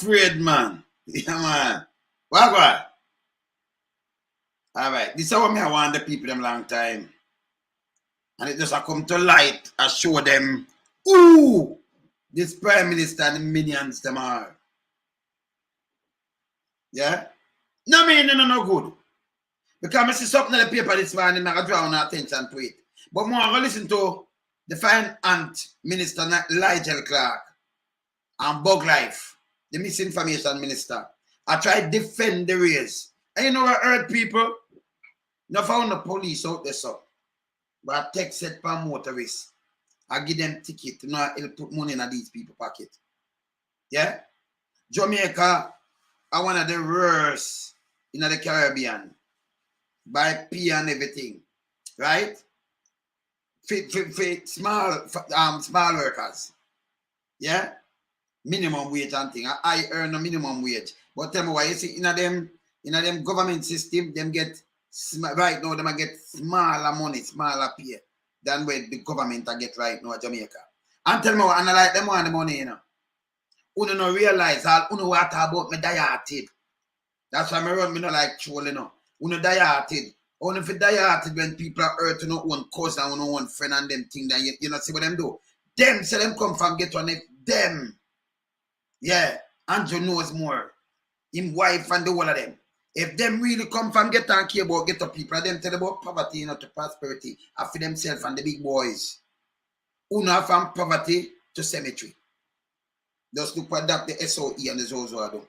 afraid, man. Yeah, man. What? All right. This is what I want the people them long time. And it just come to light and show them who this Prime Minister and the minions them are. Yeah? No meaning no good. Because I see something in the paper this morning, I draw our attention to it. But more I go listen to the fine aunt Minister Liegel Clarke and Bug Life, the misinformation minister. I try to defend the race. And you know what hurt people? No found the police out there, so. But I text it for motorists. I give them ticket. You know, it'll put money in these people pocket. Yeah? Jamaica are one of the worst in the Caribbean. By pay and everything. Right? For small workers. Yeah? Minimum wage and thing. I earn a minimum wage. But tell me why you see in them government system, them get right now, them get smaller money, smaller pay than what the government get right now in Jamaica. And tell me what, and I like them want the money, you know. You don't realize all you know what about me die-hearted. That's why I run me not like troll, you know. You know die-hearted. Only if you die-hearted when people are hurt to no one cousin and no one friend and them thing that you know see what them do. Them say them come from get on it. Them. Yeah. Andrew knows more. Him wife and the whole of them. If them really come from get and care about get up people, them tell about poverty, you know, to prosperity, after themselves and the big boys. Who know from poverty to cemetery. Just look what Dr. SOE and the Zozo do.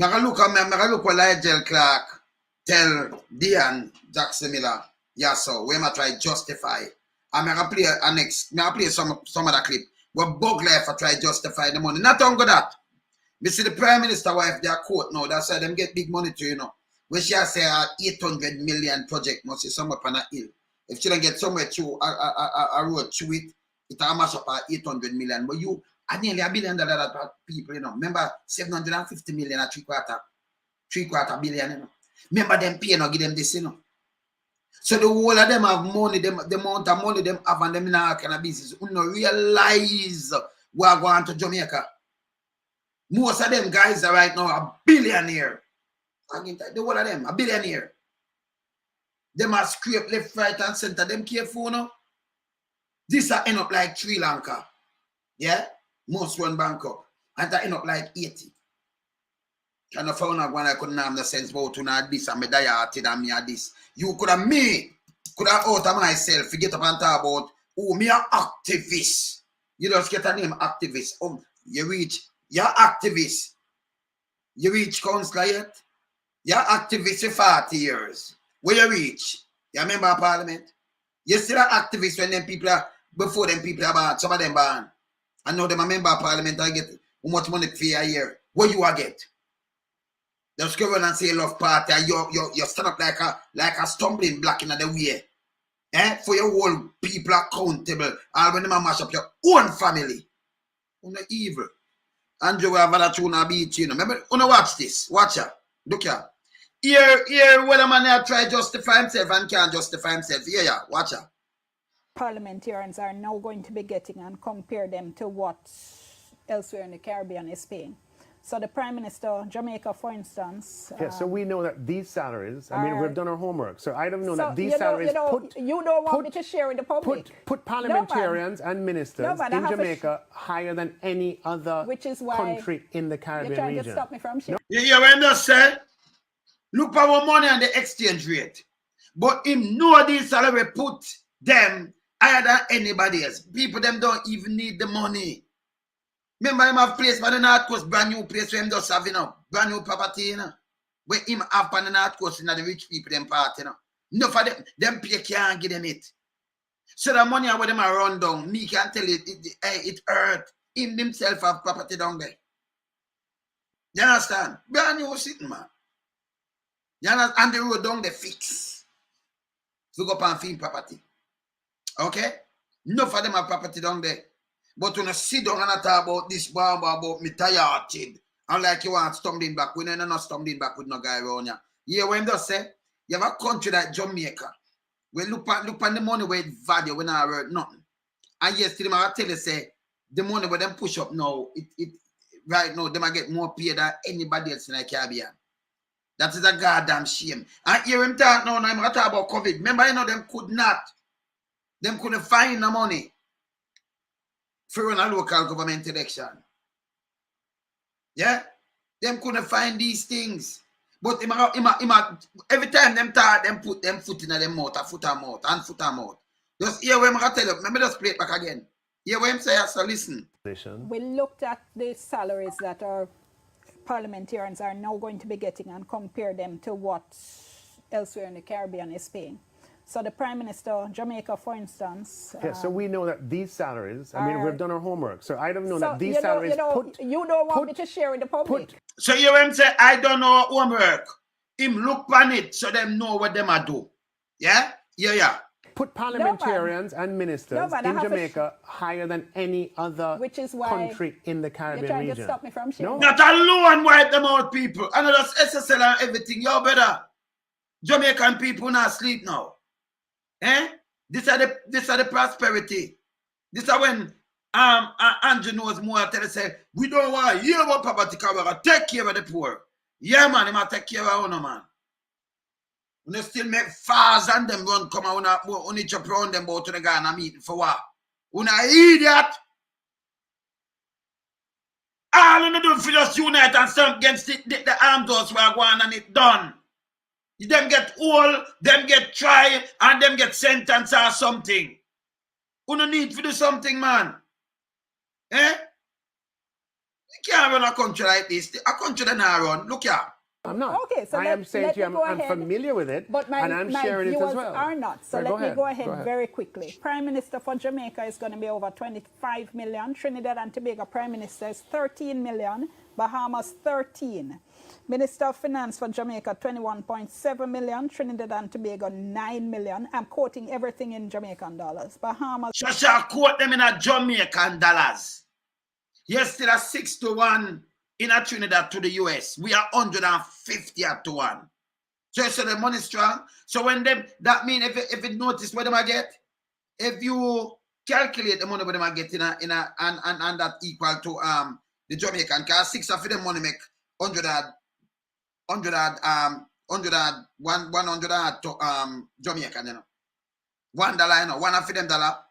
I'm look what Liegel Clarke tell Dian Jackson Miller, yes, so where I try justify. I'm gonna play some other clip. But Bug Life I try justify the money. Not only that. We see the Prime Minister wife their court now. That's why them get big money to, you know. When she has say 800 million project must be somewhere on a hill. If she don't get somewhere through a road through it, it'll mash up 800 million. But you are nearly $1 billion people, you know. Remember 750 million at three quarter billion, you know. Remember them pay no give them this, you know. So the whole of them have money, the amount of money them have and them in all kind of business. You know, realize what going to Jamaica. Most of them guys are right now a billionaire. The whole of them, a billionaire. Them are scrape left, right, and center. Them careful, no? This are end up like Sri Lanka. Yeah? Most run Bangkok. And that end up like 80. And I found out when I couldn't have the sense about to know this and me die-hearted and me this. You could have out of myself, forget up and talk about, oh, me a activist. You just get a name, activist. You're activist. You reach councillor yet? You're activist for 40 years. Where you reach? You remember Parliament? You still an activist when them people are, before them people are born, some of them born. I know them a member of Parliament, I get how much money for a year. What you a get? Just go around and say love party, you stand up like a stumbling block in the way. For your whole people accountable. All when them a mash up your own family. You're not evil. Andrew have a tune a beat, you know. Remember, watch this. Watch her. Look here. Here, when a man try to justify himself and can't justify himself. Yeah, watch her. Parliamentarians are now going to be getting and compare them to what elsewhere in the Caribbean is paying. So the Prime Minister, Jamaica, for instance. Yeah, so we know that these salaries, I mean, we've done our homework. So I don't know that these you salaries you don't want me to share with the public. Put parliamentarians and ministers in Jamaica higher than any other country in the Caribbean region. You're trying to stop me from sharing. You hear what I say? Look for our money and the exchange rate. But him know this salary put them higher than anybody else. People them don't even need the money. Remember him have place for the North Coast, brand new place where him just have, you know, brand new property, you know. Where him have on the North Coast, you know, the rich people, them part, you know. No for them pay can't give them it. So the money where them are run down, me can tell it hurt. Him himself have property down there. You understand? Brand new sitting, man. You understand? And the road down there fix. So go up and find property. Okay? No for them have property down there. But when I sit down and I talk about this bomb about me tired, and like you want stumbling back, we don't not stumbling back with no guy around here. Yeah, when they say you have a country like Jamaica, we look at the money where it value when I worth nothing. And yesterday I tell you say the money where them push up now, right now, them get more pay than anybody else in the Caribbean. That is a goddamn shame. And hear him talk now, I'm going to talk about COVID. Remember, you know, them couldn't find the money for run a local government election. Yeah? Them couldn't find these things. But every time them talk, them put them foot in them mouth, a foot and mouth, and foot and mouth. Just hear what I'm going to tell you. Let me just play it back again. Hear what I'm saying, so listen. We looked at the salaries that our parliamentarians are now going to be getting and compare them to what elsewhere in the Caribbean is paying. So the Prime Minister, Jamaica, for instance... so we know that these salaries, I mean, we've done our homework, so I don't know that these salaries you don't want me to share with the public. So you hear him say, I don't know homework. Him look on it so them know what them are do. Yeah? Yeah. Put parliamentarians and ministers in Jamaica higher than any other country in the Caribbean region. You're trying to stop me from sharing. Not alone wipe them out, people. And that's SSL and everything. You're better. Jamaican people not sleep now. Eh? This are the prosperity. This are when Andrew knows more tell us say, we don't want to hear about poverty because we're going to take care of the poor. Yeah, man, they might take care of our man. When they still make fars and them run come out on each up around them out to the Ghana meeting for what? When I idiot. All you do for just unite and stand against the armed those who are going and it done. Them get old, them get tried, and them get sentenced or something. You don't need to do something, man. Eh? You can't run a country like this. A country that not run. Look here. I'm not. Okay, so I am saying to you, I'm familiar with it, but and I'm sharing it as well. Are not. So let me go ahead very quickly. Prime Minister for Jamaica is going to be over 25 million. Trinidad and Tobago Prime Minister is 13 million. Bahamas 13. Minister of Finance for Jamaica 21.7 million. Trinidad and Tobago 9 million. I'm quoting everything in Jamaican dollars. Bahamas. Shall quote them in a Jamaican dollars. Yes, still a 6-1. In a Trinidad to the US, we are 150-1. So the money strong. So when them, that mean if it notice what them I get, if you calculate the money what them I get and that equal to the Jamaican, cause 6 of them money make 100 Jamaican, you know. $1, you know, one of them dollar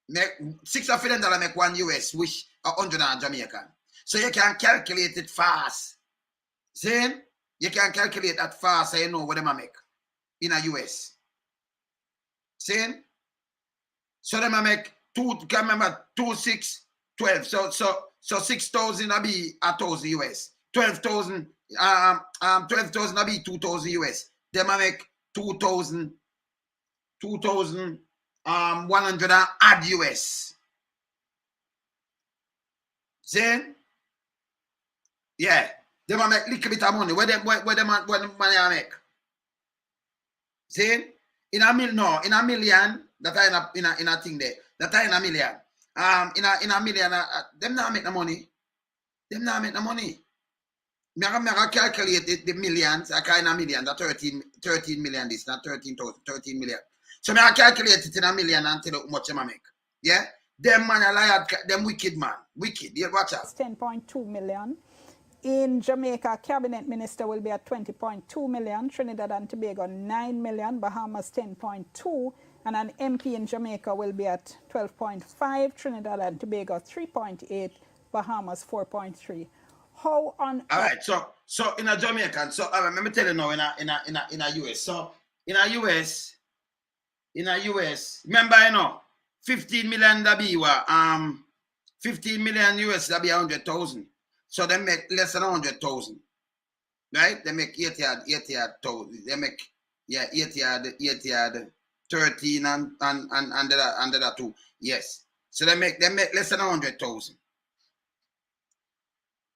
make 6 of them dollar make 1 US, which 100 Jamaican. So you can calculate it fast. See? You can calculate that fast so you know what them make in a US. See? So them make 2,612. So 6,000 will be 1,000 US. 12,000 12,000 will be 2,000 US. Them make 2,100 add US. See? Yeah, they might make a little bit of money. Where them money I make? See? In a million, that I in a thing there. That I in a million. In a million, them not make the money. Them not make the money. I calculate the millions. I can in a million. That 13 million. This not 13 million. So I calculate it in a million and tell you how much I make. Yeah. Them man a liar. Them wicked man. Wicked. You watch out. 10.2 million. In Jamaica, Cabinet Minister will be at 20.2 million, Trinidad and Tobago 9 million, Bahamas 10.2, and an MP in Jamaica will be at 12.5, Trinidad and Tobago 3.8, Bahamas 4.3. How on? All right, so in a Jamaican, so let me tell you now in a US. So in a US, remember you know, 15 million that be 15 million US that be 100,000. So they make less than 100,000, right? They make 80,000. They make 80,000, 13 and that too. Yes. So they make less than 100,000.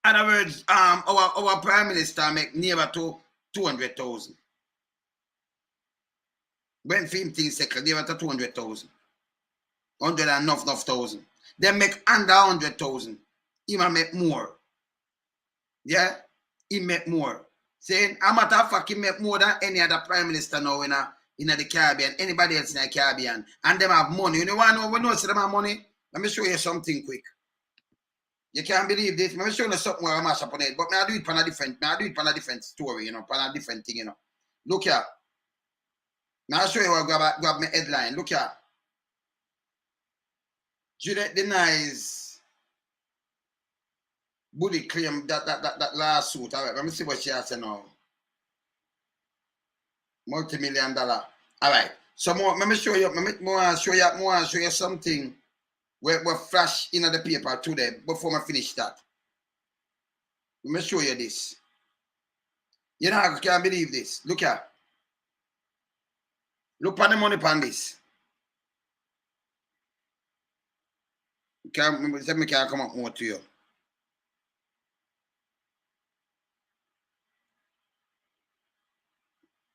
In other words, our Prime Minister make nearer to 200,000. When 15 seconds, nearer to 200,000. 100 and enough thousand. They make under 100,000. He might make more. Yeah, he make more. Saying, a matter of fact, he make more than any other Prime Minister now in the Caribbean, anybody else in the Caribbean. And them have money. You know what I know? We know them have money. Let me show you something quick. You can't believe this. I'm showing you something where I mash up on it, but I do it on a different story, you know, on a different thing, you know. Look here. Now I'll show you what grab my headline. Look here. Juliet denies Bully claim that lawsuit. All right, let me see what she has to now. Multi-million-dollar. All right. So let me show you. Show you something where flash in the paper today before I finish that. Let me show you this. You know, I can't believe this. Look here. Look at the money on this. Let me come up more to you.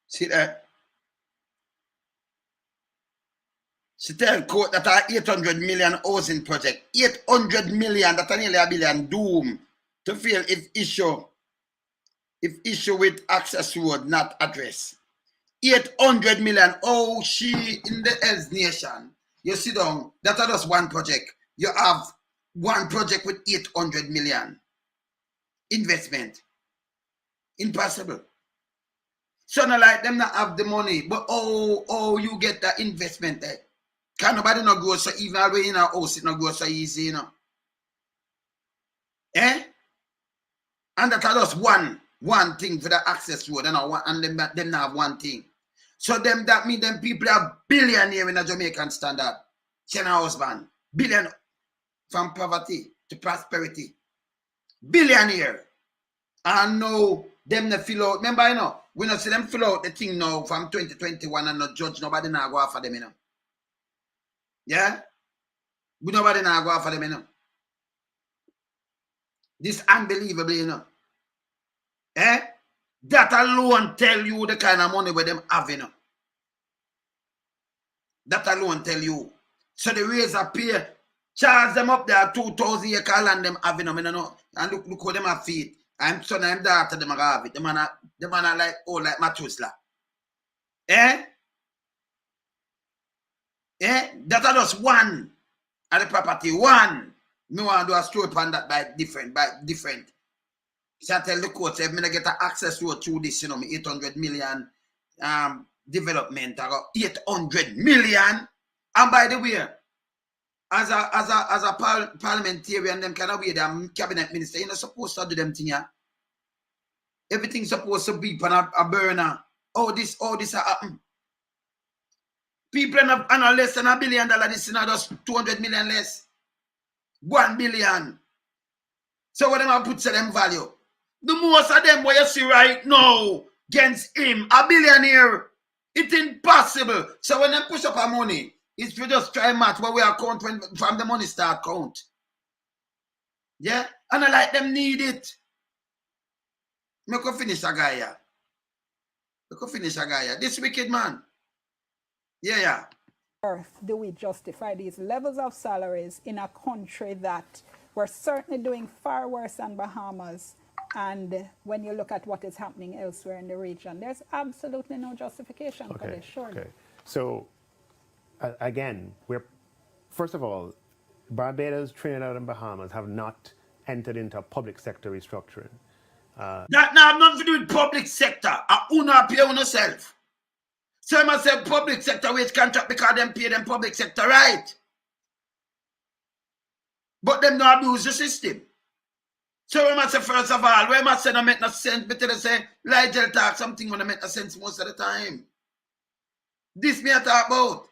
See that? She tell court that our 800 million housing project, 800 million, that nearly a billion, doom to fail if issue with access road not addressed. 800 million. Oh, she in the Hells Nation. You sit down, that's just one project. You have one project with 800 million investment. Impossible. So not like them not have the money, but you get that investment there. Can nobody not go so even away in our house, it not go so easy, you know. Eh? And that's just one thing for the access road, and them not have one thing. So that mean them people are billionaire in a Jamaican standard. Send a husband. Billion from poverty to prosperity. Billionaire. And now them they fill out. Remember, you know, we not see them fill out the thing now from 2021 and not judge nobody now go after them, you know. Yeah? Nobody now go after them, you know. This unbelievable, you know. Eh? That alone tell you the kind of money where them have, you know. That alone tell you. So the raise appear, charge them up there 2,000 acre land them having them, you know. And look how them have feet. I'm son and daughter them have it. The man are like Matusla. Eh? Eh? That are just one of the property. One. Me want to do a story upon that by different. So I tell the court, if I get an access road through this, you know, 800 million development, I got 800 million. And by the way, as a parliamentarian, them kind of way, them cabinet minister, you're not supposed to do them thing, yeah? Everything's supposed to be on a burner. All this happen. People are less than $1 billion, this is not just 200 million less. 1 billion. So what them have put to them value? The most of them what you see right now against him, a billionaire, it's impossible. So when they push up our money, it's to just try and match what we are count from the money start count. Yeah? And I like them need it. Me could finish a guy here. This wicked man. Yeah. Earth do we justify these levels of salaries in a country that we're certainly doing far worse than Bahamas? And when you look at what is happening elsewhere in the region, there's absolutely no justification for this, surely. Okay. So, again, first of all, Barbados, Trinidad, and Bahamas have not entered into public sector restructuring. That now have nothing to do with public sector. I una pay on yourself. So I must say public sector wage contract because them pay them public sector, right? But them not abuse the system. So we must say first of all, we must say no make no sense, but they say Liegel talk something when they make no sense most of the time. This me I talk about.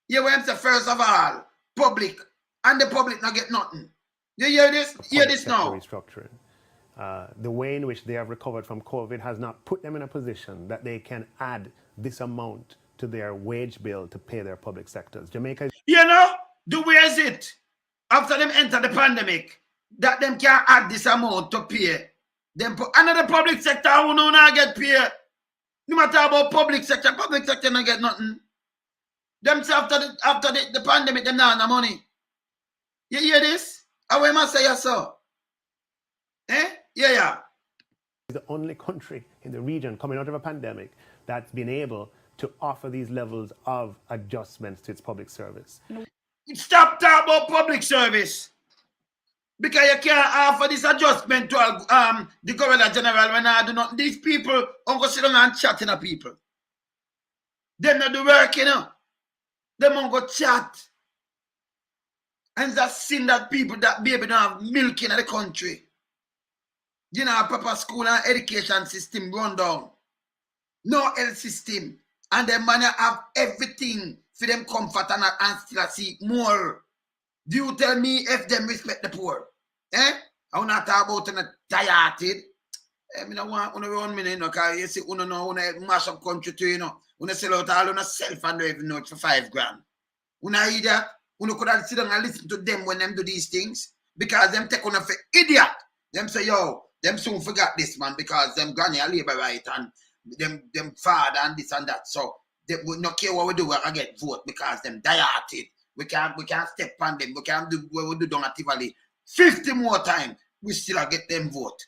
You want to say first of all, public, and the public not get nothing. You hear this? Hear this now. Restructuring. The way in which they have recovered from COVID has not put them in a position that they can add this amount to their wage bill to pay their public sectors. Jamaica. You know, the way is it? After them enter the pandemic, that them can add this amount to pay. Them another public sector who no not get paid. No matter about public sector not get nothing. Them after the pandemic, them not have no money. You hear this? How we must say so? Eh? Yeah. The only country in the region coming out of a pandemic that's been able to offer these levels of adjustments to its public service. Stop talking about public service. Because you can't offer this adjustment to the Governor General when I do not. These people don't go sit down and chat in people. They not do work, you know. They won't go chat. And that's seen that people, that baby don't have milk in the country. You know, proper school and education system run down. No health system. And them man have everything for them comfort and still seek more. Do you tell me if them respect the poor? Eh? I want to talk about them tired. I don't want to run me, you know, because you see, you know, mash up country too, you know. You sell out all on self and don't even know it for $5 grand. You know that? You could have sit down and listen to them when them do these things. Because them take on for idiot. Them say, yo, them soon forgot this, man, because them granny are labor right and them father and this and that. So they would not care what we do, I get vote because them dieted. We can't step on them. We can't do what we do down at Tivoli. 50 more times, we still get them vote.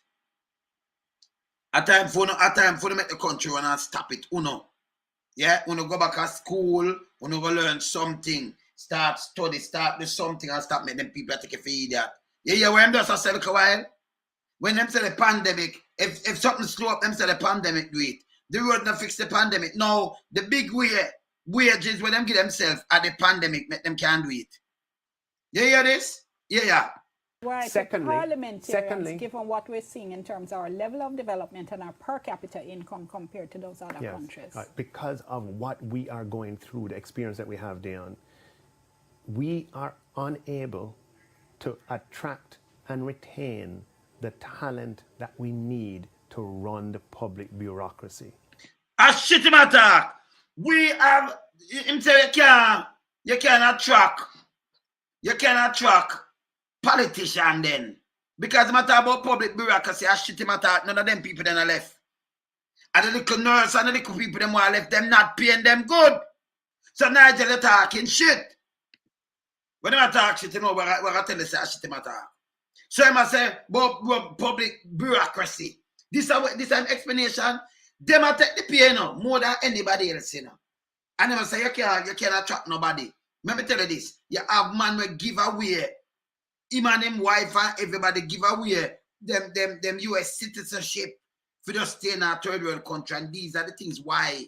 A time for them make the country run and stop it. Uno. Yeah, uno go back to school, uno go learn something, start study, start do something and stop making them people take a feed that. Yeah, when them just a while. When them say the pandemic, if something slow up, them say the pandemic do it. The road not fix the pandemic. No, the big wages when them give themselves at the pandemic, make them can't do it. You hear this? Yeah. Right. Secondly, given what we're seeing in terms of our level of development and our per capita income compared to those other countries. Because of what we are going through, the experience that we have, Dion, we are unable to attract and retain the talent that we need to run the public bureaucracy. A shitty matter. We have, him say you cannot track politician then. Because the matter about public bureaucracy, a shitty matter, none of them people then are left. And the little nurse and the little people them are left, them not paying them good. So Nigel, you're talking shit. When I talk shit, you know, we're going to tell you a shitty matter. So I must say, public bureaucracy. This is an explanation. They must take the pay, you know, more than anybody else, you know. And they must say, you can't attract nobody. Let me tell you this. You have man will give away. Him and him wife and everybody give away them US citizenship for just stay in a third world country. And these are the things why.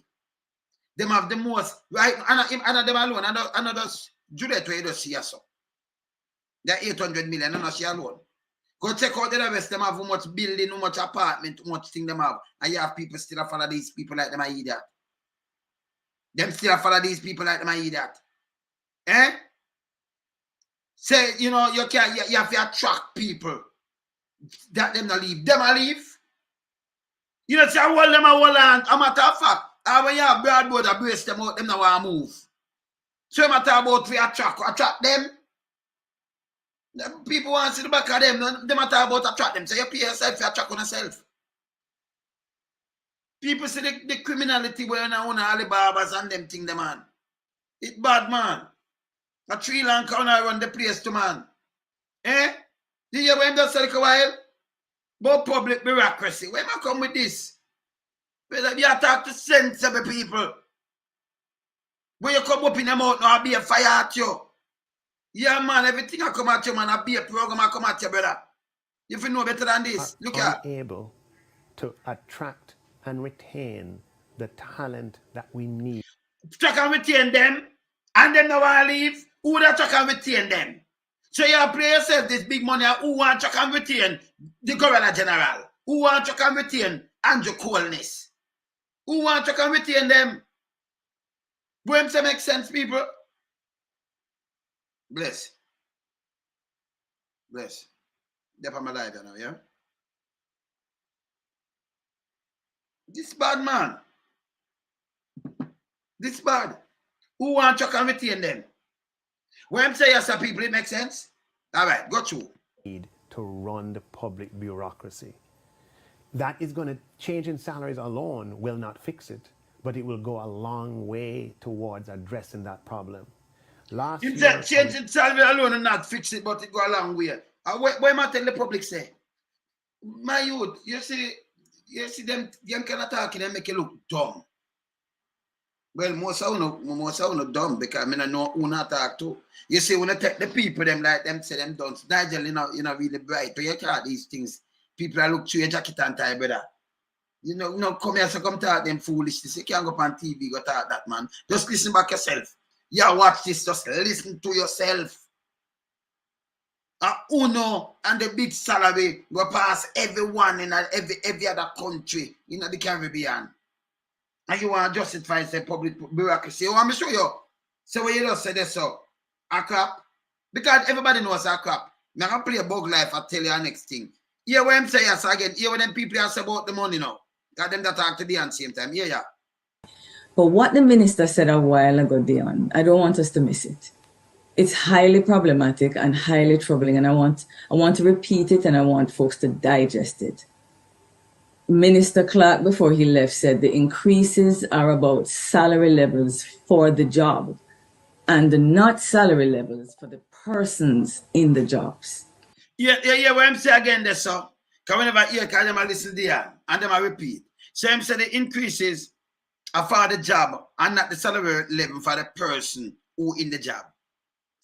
Them have the most, right? And them alone. And others, Juliet, where you don't see us. They're 800 million, and not she alone. Go check out the rest. Them have how much building, how much apartment, how much thing them have. And you have people still follow these people like them I eat that. Them still follow these people like them I eat that. Eh? Say, you know, you have to attract people. That them not leave. Them a leave. You know, say I hold them a hold on. A matter of fact, when you have broadboard a brace them out, them not want to move. So matter about we attract them. People want to see the back of them. They matter about attract them. So you pay yourself to attract on yourself. People see the criminality where you own all the barbers and them thing, man. It's bad, man. A Sri Lanka run the place to, man. Eh? Did you when just a while? About public bureaucracy. Where am I come with this? Whether you talk to sensible people. When you come up in the mouth, now I'll be a fire at you. Yeah, man, everything I come at you, man, I'll be a program I come at you, brother. If you know better than this, look at. Unable to attract and retain the talent that we need. Track and retain them, and them now want to leave. Who that track and retain them? So you play yourself this big money, who want to track and retain the Governor General? Who want to track and retain Andrew Coolness? Who want to track and retain them? When it make sense, people? Bless. They're from my life now, yeah? This bad, man. This bad. Who want to come retain them? When I'm saying yes, people, it makes sense? All right, go through. Need to run the public bureaucracy. That is going to change in salaries alone will not fix it, but it will go a long way towards addressing that problem. Last year, change in salary alone and not fix it, but it go a long way. What am I telling the public say? My youth, you see them kind of talking and make you look dumb. Well, most of them dumb because I know who not talk to. You see, when I take the people, them like them say them don't. Nigel, you know, really bright. But you can't these things. People are look through your jacket and tie, brother. You know, come here, so come talk them foolishness. You can't go up on TV, go talk that, man. Just listen back yourself. Yeah, watch this, just listen to yourself. Uno and the big salary go past everyone in every other country in the Caribbean. And you want to justify the public bureaucracy. You want me to show you? So what you just say this so? A crap? Because everybody knows a crap. I'm going to play a bug life, I'll tell you the next thing. Hear what I'm saying yes, again. Hear what them people are saying about the money now. Got them that talk to the at the same time. Yeah. But what the minister said a while ago, Dion, I don't want us to miss it. It's highly problematic and highly troubling, and I want to repeat it, and I want folks to digest it. Minister Clarke, before he left, said the increases are about salary levels for the job and not salary levels for the persons in the jobs. Yeah. What I'm saying again, there, so. Because whenever you hear them, I listen there and them I repeat. So I'm saying the increases are for the job and not the salary level for the person who in the job.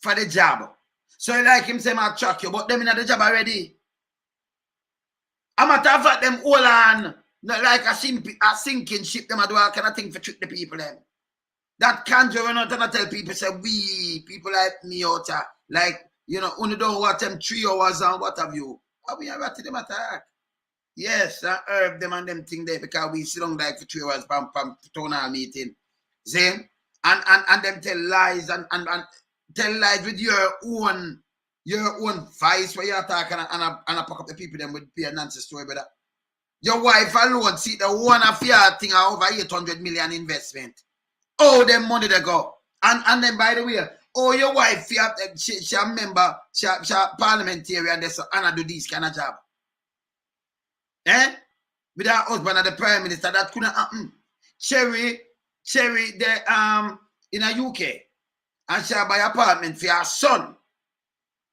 For the job. So like him say, I track you, but them in the job already. I'm a matter of fact, them all on, not like a sinking ship, them I do all kind of thing for trick the people them. That conjuring out and I tell people, say, we, people like me out like, you know, only don't watch them 3 hours and what have you. How we are at them attack? Yes, I herb them and them thing there because we sit on like for 3 hours from town hall meeting. See? And them tell lies and tell lies with your own vice where you're talking and I pack up the people them with be a nonsense story, brother. Your wife alone see the one of your thing over 800 million investment. Oh, them money they go. And then by the way, oh, your wife, she a member, she a parliamentarian, and I do this kind of job. With her husband and the prime minister, that couldn't happen. Cherry, the in a UK, and she buy apartment for her son.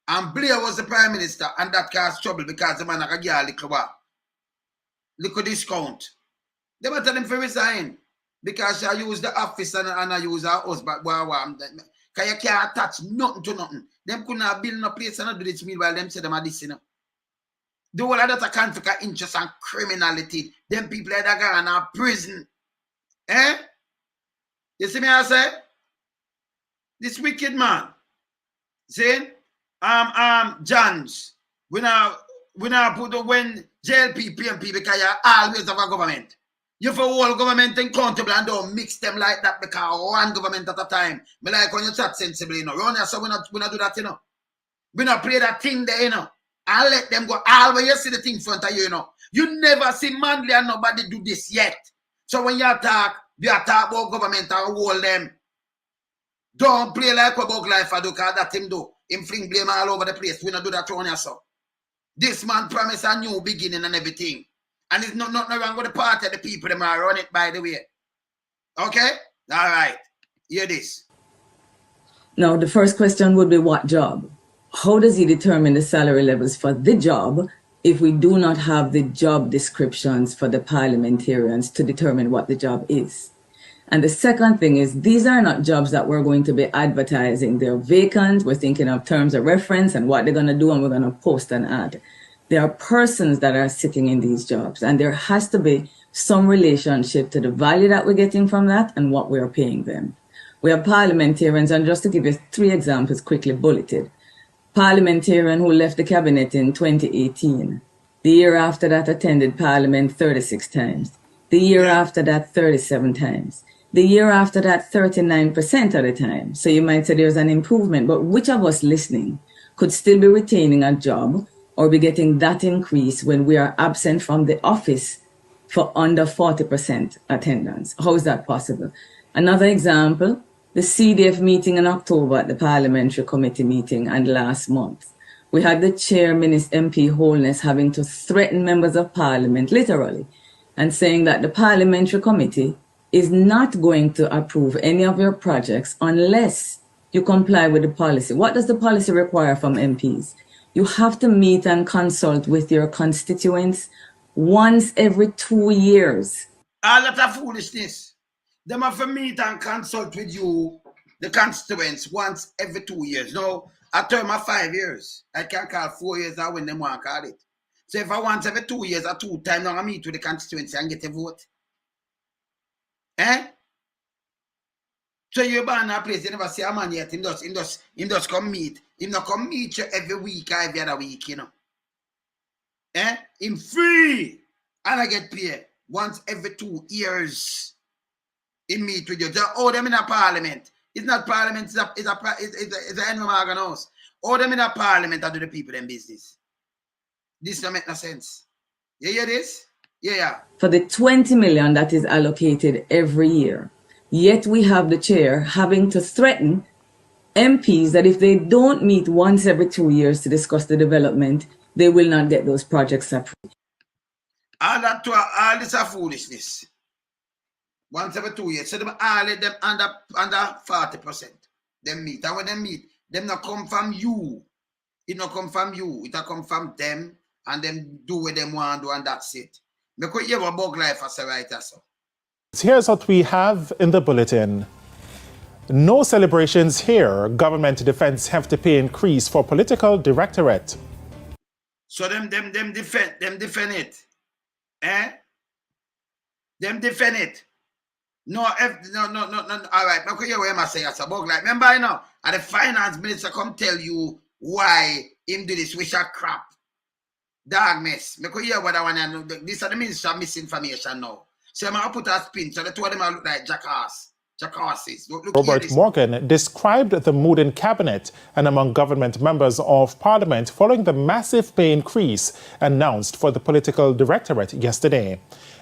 And Blair was the prime minister, and that caused trouble because the man had a little discount. They were telling him to resign because she used the office and I use her husband. Because you can't attach nothing to nothing. Them couldn't build no place and do this meanwhile them say them are this, you know. The whole of that a conflict of interest and criminality. Them people that are in a prison. You see me I say? This wicked man. See? Johns. We now put when JLP, PMP because you always have a government. You for all government accountable and don't mix them like that because one government at a time. Me like when you chat sensibly, you know. Run here, so we not do that, you know. We not play that thing there, you know. And let them go all when you see the thing in front of you, you know. You never see Manley and nobody do this yet. So when you talk about government and hold them. Don't play like a bug life, because that him do. Him fling blame all over the place. We not do that on yourself. This man promised a new beginning and everything. And it's not nothing wrong with the party of the people that might run it, by the way. Okay? All right. Hear this. Now, the first question would be what job? How does he determine the salary levels for the job if we do not have the job descriptions for the parliamentarians to determine what the job is? And the second thing is, these are not jobs that we're going to be advertising. They're vacant. We're thinking of terms of reference and what they're going to do, and we're going to post an ad. There are persons that are sitting in these jobs, and there has to be some relationship to the value that we're getting from that and what we're paying them. We have parliamentarians, and just to give you 3 examples quickly bulleted. Parliamentarian who left the cabinet in 2018. The year after that attended parliament 36 times. The year after that 37 times. The year after that 39% of the time. So you might say there's an improvement, but which of us listening could still be retaining a job or be getting that increase when we are absent from the office for under 40% attendance? How is that possible? Another example, the CDF meeting in October at the Parliamentary Committee meeting and last month. We had the chair, Minister MP Holness, having to threaten members of Parliament, literally, and saying that the Parliamentary Committee is not going to approve any of your projects unless you comply with the policy. What does the policy require from MPs? You have to meet and consult with your constituents once every 2 years. All that of foolishness. Them have to meet and consult with you, the constituents, once every 2 years. No, a term of 5 years. I can't call 4 years out when them want to call it. So if I want every 2 years or 2 times, I meet with the constituency and get a vote. Eh? So you're born in a place, you never see a man yet, him just come meet. Him not come meet you every week or every other week, you know. Eh? Him free. And I get paid once every 2 years. He meet with you. Just hold them in a parliament. It's not parliament, it's an animal house. Hold them in a parliament and do the people them business. This don't make no sense. You hear this? Yeah. For the 20 million that is allocated every year, yet we have the chair having to threaten MPs that if they don't meet once every 2 years to discuss the development, they will not get those projects approved. All this is foolishness. Once every 2 years. So them all them under 40%. Them meet. And when they meet, them not come from you. It not come from you. It come from them and them do what them want to do and that's it. Because you have a bug life as a writer. So. Here's what we have in the bulletin. No celebrations here. Government defense hefty pay increase for political directorate. So them defend it. Eh? Them defend it. No. All right. Because you hear me say as a bug life. Remember, you know, and the finance minister come tell you why him do this wish a crap. Dog mess. Because you hear what I want to know. This is the minister of misinformation now. So I'm going to put a spin. So the two of them look like jackasses. Robert Morgan described the mood in cabinet and among government members of parliament following the massive pay increase announced for the political directorate yesterday.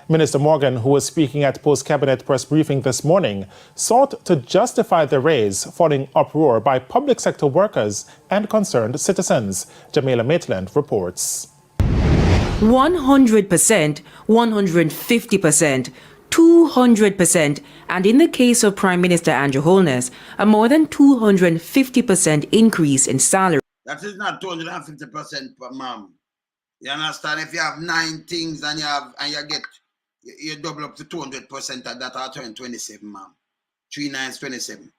Minister Morgan, who was speaking at post-cabinet press briefing this morning, sought to justify the raise following uproar by public sector workers and concerned citizens. Jamila Maitland reports. 100%, 150%, 200%, and in the case of Prime Minister Andrew Holness, a more than 250% increase in salary. That is not 250%, ma'am. You understand? If you have 9 things and you double up to 200%, that are 27, ma'am. 3 9 27.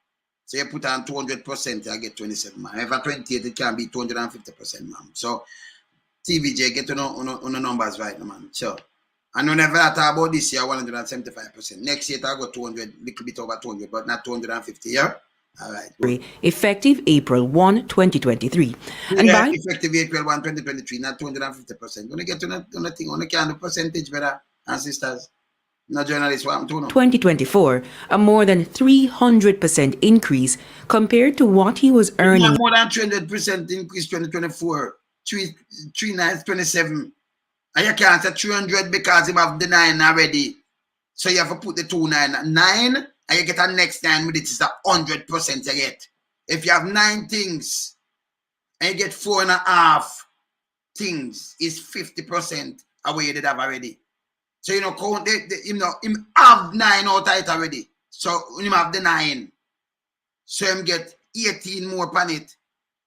So you put on 200%, you get 27, ma'am. If a 28, it can be 250%, ma'am. So TVJ, get to know numbers right now, man. So, and whenever I talk about this year, 175%. Next year, I go 200, little bit over 200, but not 250, yeah? All right. Good. Effective April 1, 2023. And yeah, effective April 1, 2023, not 250%. When you get to the thing, on the kind of percentage, brother and sisters. No journalists want to know. 2024, a more than 300% increase compared to what he was earning. More than 300% increase 2024. 3 9 27. And you can't say 300 because you have the 9 already. So you have to put the 2 9. 9 and you get a next 9 with it is 100% you get. If you have 9 things and you get 4.5 things, is 50% away you did have already. So you know, count him have 9 out of it already. So you have the 9. So him get 18 more upon it.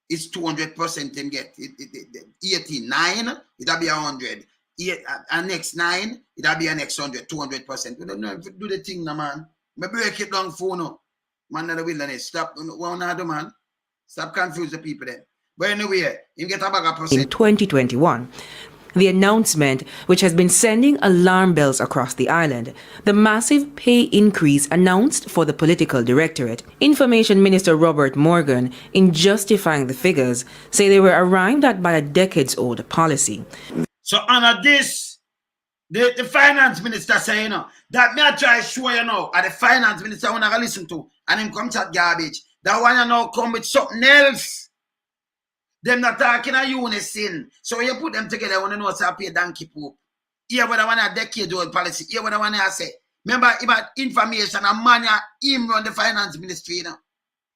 It's 200% him get. 18, 9, it'll be 100. And next 9, it'll be a next 100, 200%. We don't know if you do the thing now, man. Maybe break it down for no. Man of the wilderness. Stop, one other man. Stop confuse the people then. But anyway, you get a bag of percent. In 2021. The announcement, which has been sending alarm bells across the island, the massive pay increase announced for the political directorate. Information Minister Robert Morgan, in justifying the figures, say they were arrived at by a decades-old policy. So under this, the finance minister say, you know, that me I try to show you now, and the finance minister I want to listen to, and him come chat garbage. That one you now come with something else. Them not talking a unison. So when you put them together, I want to know what's up here, donkey poop. Here what I want a decade-old policy. Here what I want to say. Remember about information and money, him run the finance ministry, you know.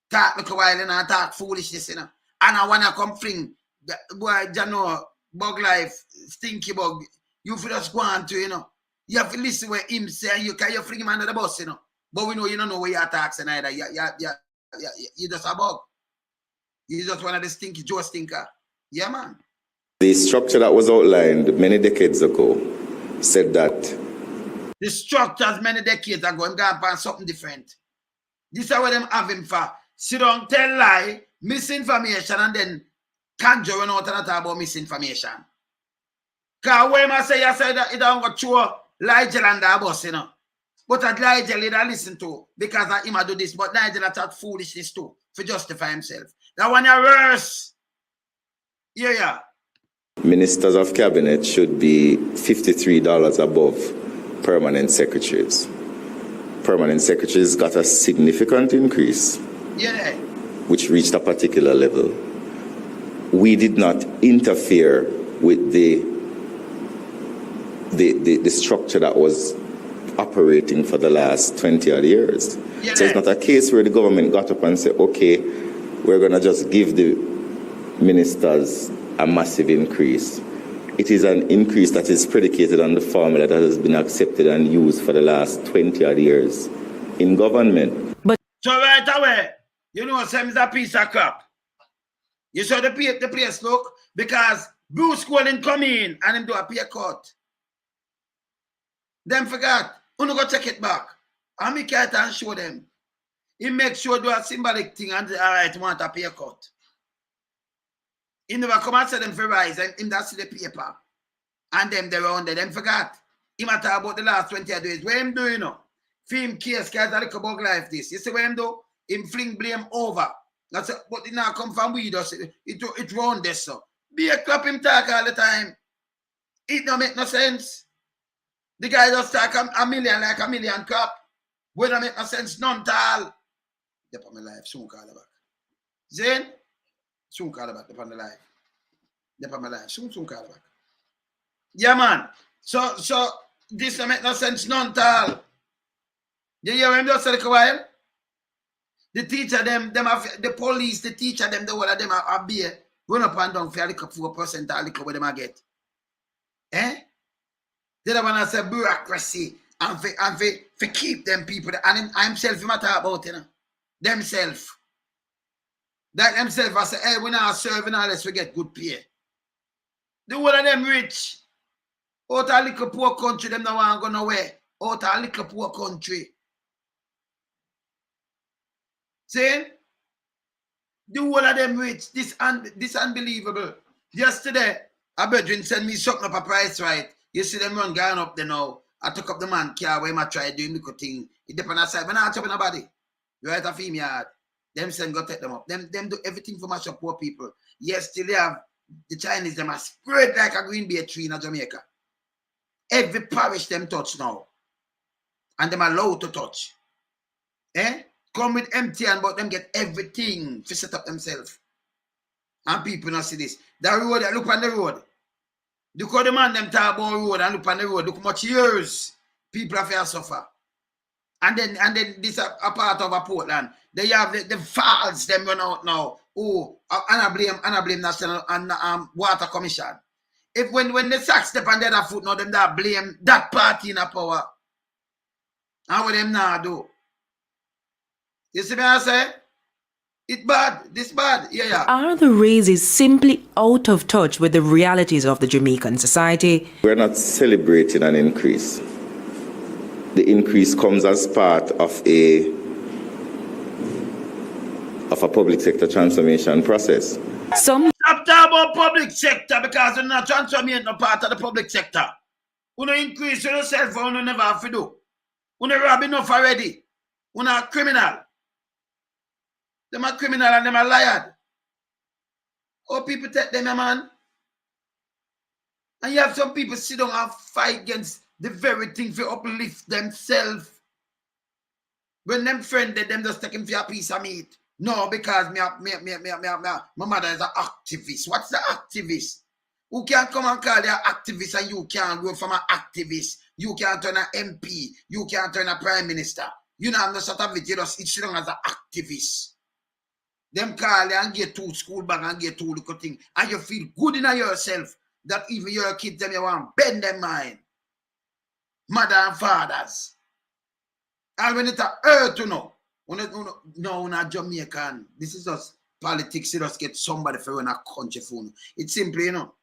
Talk like a while, you know, talk foolishness, you know. And I want to come fling, boy, you know, bug life, stinky bug. You feel just go on to, you know. You have to listen what him say, you can fling him under the bus, you know. But we know you don't know where you're talking either. You just a bug. He's just one of the stinky Joe stinker. Yeah, man. The structure that was outlined many decades ago said that the structures many decades ago, I'm going to find something different. This is what I'm having for. Sit down, tell lie, misinformation, and then conjuring out and talk about misinformation. Because when I say that it don't go through Liegel and the boss, you know. But at Liegel, he don't listen to because I him do this, but Liegel talk foolishness too, to justify himself. That one is worse. Yeah. Ministers of Cabinet should be $53 above permanent secretaries. Permanent secretaries got a significant increase, which reached a particular level. We did not interfere with the structure that was operating for the last 20-odd years. So it's not a case where the government got up and said, okay, we're going to just give the ministers a massive increase. It is an increase that is predicated on the formula that has been accepted and used for the last 20-odd years in government. So right away, you know, Sam's a piece of crap. You saw the place look, because Bruce Colin come in and him do a pay cut. Them forgot. Uno go check it back. And me can't and show them. He make sure do a symbolic thing and all right, want a pay cut. He never come and say them for rise and him that see the paper. And them they around there. Them forgot. He matter about the last 20 days. What him do, you know? Film case, guys, a little bug life this. You see what him do? Him fling blame over. That's a, but it now come from we does it round this so. Be a clap him talk all the time. It don't make no sense. The guy just talk a million like a million crap. Well, don't make no sense, none at all. Dep on my life, soon call her back. Zane? Soon call her back, dep on the life. Dep on my life, soon call her back. Yeah, man. So this don't make no sense, none at all. You hear him just like a while? The teacher, them have, the police, the teacher, them, the whole of them are beer. Run up and down for a little 4% or little what them get. Eh? They don't want to say bureaucracy and for keep them people. And himself, he matter about, you know. Themself. That himself, I say, hey, we're not serving unless we get good pay. The whole of them rich. Out of a little poor country, them don't want to go nowhere. Out of a little poor country. See? The whole of them rich. This unbelievable. Yesterday, a brethren sent me something up a price right. You see them run going up there now. I took up the man car where I tried doing the thing. It depends on the side. But not chopping nobody. Right off him yard. Them send go take them up. Them do everything for mash up poor people. Yes, still they have the Chinese, them are spread like a green bay tree in Jamaica. Every parish them touch now. And them allowed to touch. Eh? Come with empty and but them get everything to set up themselves. And people not see this. The road, look on the road. Look how the man them talk about road and look on the road. Look how much years people have to suffer. And then this a part of a Portland. They have the falls them run out now. Oh, and I blame National and Water Commission. If when the Sacks step on the other foot now, them that blame that party in a power. And what them now do? You see me I say? It's bad. This bad. Yeah. Are the raises simply out of touch with the realities of the Jamaican society? We're not celebrating an increase. The increase comes as part of a public sector transformation process. Some Stop talking about public sector because you're not transforming no part of the public sector. You don't increase yourself or you never have to do. You don't rob enough already. You are criminal. Them are criminal and them are liar. How people take them, man? And you have some people sit down and fight against the very thing for uplift themselves. When them friend them just take him for a piece of meat. No, because my mother is an activist. What's the activist? Who can come and call you an activist and you can't go from an activist? You can't turn an MP. You can't turn a prime minister. You know, no sort of it. You just sit down as an activist. Them call you and get two school bag and get two little thing. And you feel good in yourself that even your kids, them you want bend them mind. Mother and fathers. And when it's a earth, you know. No, not Jamaican. This is just politics. You just get somebody for run a country phone. It's simply, you know.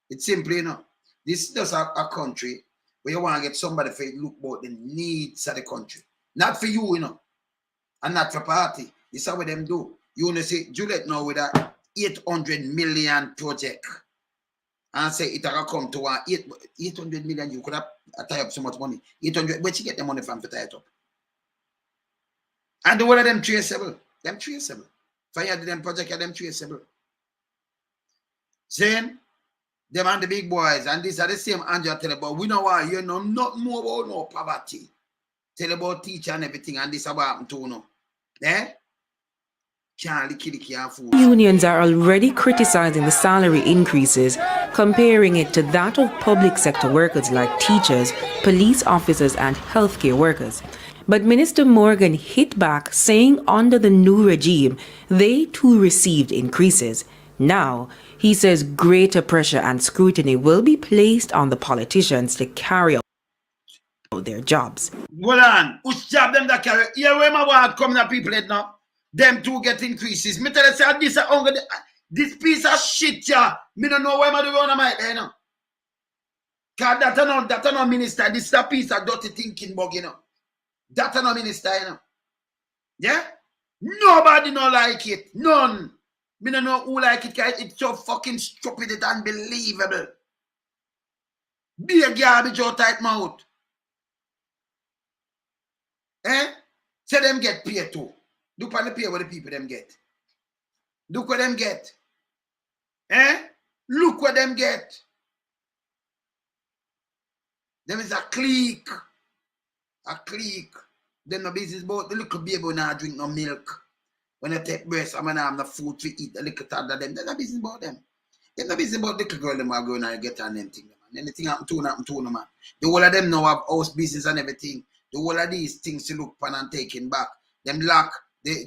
It's simply, you know. This is just a country where you want to get somebody for look about the needs of the country. Not for you, you know, and not for party. This is what them do. You want to say, Juliet now with a 800 million project. And say it will come to 800 million, you could have tie up so much money. 800, where you get the money from to tie it up? And the one of them traceable. Them traceable. Fire them project, them traceable. Then, them and the big boys, and these are the same Andrew tell about, we know why you know not more about no poverty. Tell about teacher and everything, and this about happen to no. Eh? Unions are already criticizing the salary increases, comparing it to that of public sector workers like teachers, police officers, and healthcare workers. But Minister Morgan hit back, saying under the new regime, they too received increases. Now, he says greater pressure and scrutiny will be placed on the politicians to carry out their jobs. Hold on, which job them that carry? Yeah, where my word coming at people head now? Them two get increases. Me tell you, say this piece of shit, yeah. Me don't know where my do on my head, you know. Cause that no minister. This is a piece of dirty thinking bug, you know. That no minister, you know. Yeah? Nobody no like it. None. Me don't know who like it, cause it's so fucking stupid, it's unbelievable. Be a garbage or tight mouth. Eh? Say them get paid too. Look at the pay what the people them get. Look what them get. Eh? Look what them get. Them is a clique. A clique. Them no business about the little baby now drink no milk. When they take breast, I'm gonna have no food to eat. The little tad of them. They're no business about them. They're no business about the little girl them are going and get on them thing. Man. Anything happen to them, man. The whole of them now have house business and everything. The whole of these things to look upon and taking back. Them lock. They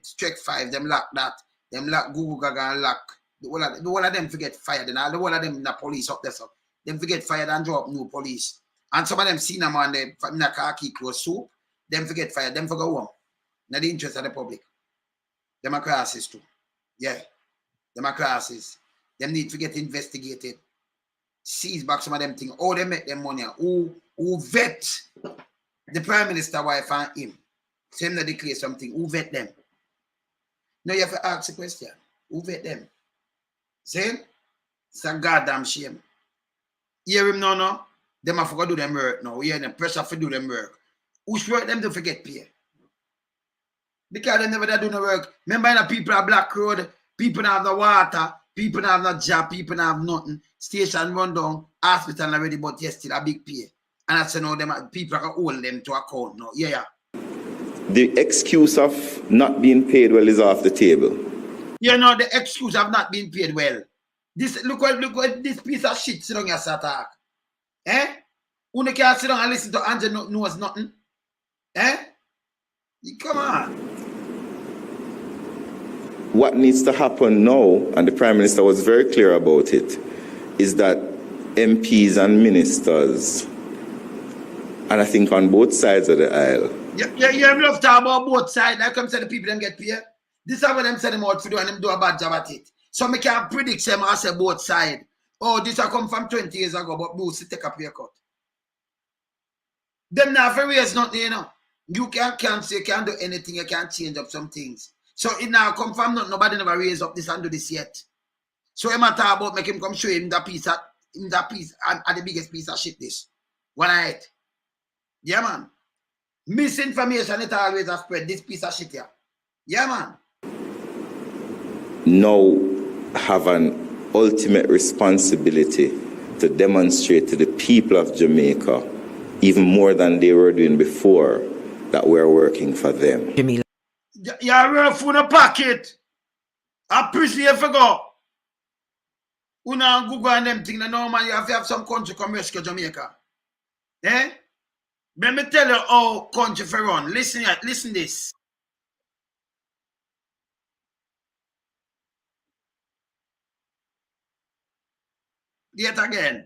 strike 5, them lock that. Them lock Google Gaga and lock. The whole of them forget fired. And all the whole of them in the police up there. So them forget fired and drop new police. And some of them seen them on the Clarke close soup. Them forget fired. Them forget home. Not the interest of the public. Them are classes too. Yeah. Them are classes. Them need to get investigated. Seize back some of them things. How they make them money. Who vet the Prime Minister wife and him. Same that declare something. Who vet them? Now you have to ask a question. Who vet them? See? It's a goddamn shame. Hear him now, no? Them have to do them work now. Hear them pressure to do them work. Who's work them to forget pay? Because they never do no work. Remember the people at Black Road, people have no water, people have no job, people have nothing. Station run down, hospital already, but yes, still a big pay. And I say no, them people can hold them to account now. Yeah. The excuse of not being paid well is off the table. You know, the excuse of not being paid well. This look what this piece of shit sit on your attack. Eh? Who can sit down and listen to Angel knows nothing? Eh? Come on. What needs to happen now, and the Prime Minister was very clear about it, is that MPs and ministers, and I think on both sides of the aisle. Yeah, you love to talk about both sides. Like I'm saying, the people them get paid. This is what them say them out for do, and them do a bad job at it. So I can't predict them I say both sides. Oh, this will come from 20 years ago, but Bruce take a pay cut. Them not for raise nothing, you know. You can't say you can't do anything, you can't change up some things. So it now come from nothing, nobody never raise up this and do this yet. So I'm talk about make him come show him that piece and the biggest piece of shit this. One night. Yeah, man. Misinformation, it always has spread this piece of shit here. Yeah, man. Now have an ultimate responsibility to demonstrate to the people of Jamaica, even more than they were doing before, that we're working for them. You're work for the pocket. I appreciate for go. Una Google and them thing, no man, you have to have some country come rescue Jamaica. Eh? Let me tell you how country for run. Listen this. Yet again.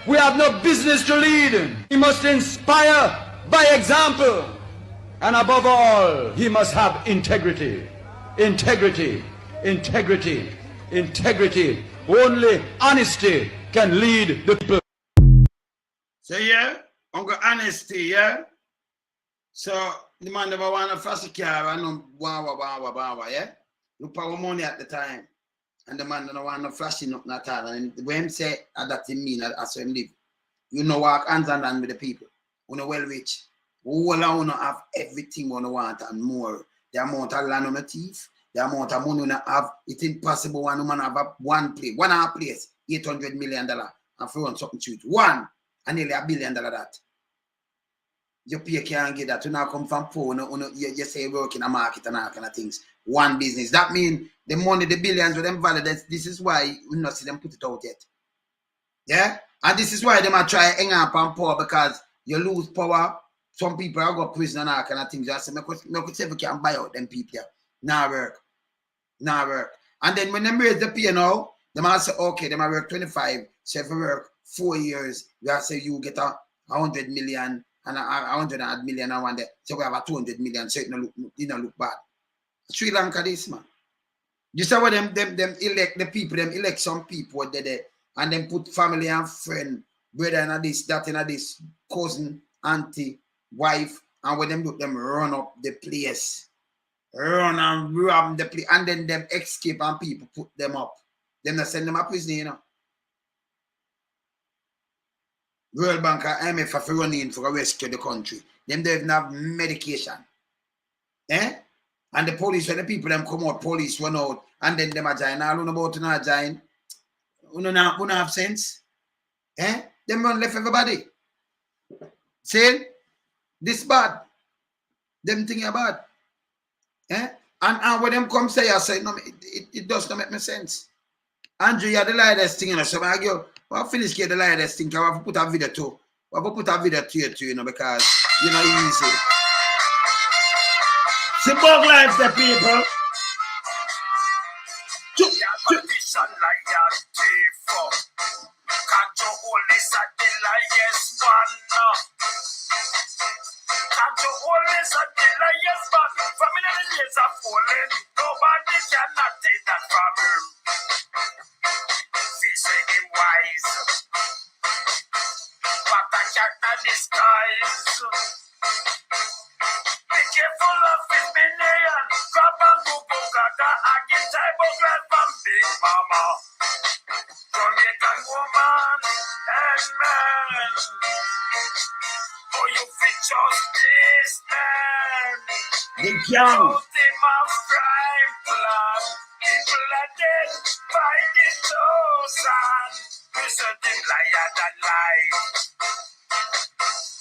We have no business to lead. He must inspire by example. And above all, he must have integrity. Integrity, integrity, integrity. Only honesty can lead the people. So yeah, Uncle Honesty, yeah? So the man never want to fast the car and no wow, yeah? Look for money at the time. And the man don't want to flashing up at all. And when him say that he mean as him live, you know walk hands on hand with the people. You know well rich. Who alone have everything you want and more. The amount of land on the thief, the amount of money you have, it's impossible one man have one place, $800 million and for something to it. One and nearly $1 billion that. You pay can't get that. You now come from poor, you say you work in a market and all kind of things. One business. That means the money, the billions with them value. This is why we not see them put it out yet. Yeah? And this is why they might try hang up on power because you lose power. Some people are go prison and all kind of things. I say, I could say we can buy out them people here. Nah work. And then when they raise the pay now, they might say, okay, they might work 25. So if you work 4 years, you have to say you get 100 million and 100 million and one day. So we have a 200 million, so it don't look bad. Sri Lanka this man. You say what them elect the people, them elect some people there and then put family and friend, brother and this, that and this, cousin, auntie, wife, and when them do them run up the place. Run and rob the place, and then them escape and people put them up. Them not send them a prison, you know. World Bank and IMF have to run in for rescue the country. Them don't even have medication. Eh? And the police, when the people them come out, police run out, and then them are join. All about to not join. You don't have sense. Eh? Them run left everybody. See? This bad. Them thing are bad. Eh? And when them come say, I say, no, it does not make me sense. Andrew, you're the lightest thing, you know. So I go, well, finish get the lightest thing. I have to put a video too. I have to put a video to you, you know, because you know easy. See bug lives the people. Nobody cannot take that from him. He say him wise, but I can't disguise. Be careful of his minion. Grab and go gaga again. Type of glad from Big Mama, Jamaican woman and man. Oh, you fit justice, man. The gang. Crime plan. People are dead by the dozen. Presenting liar than lie.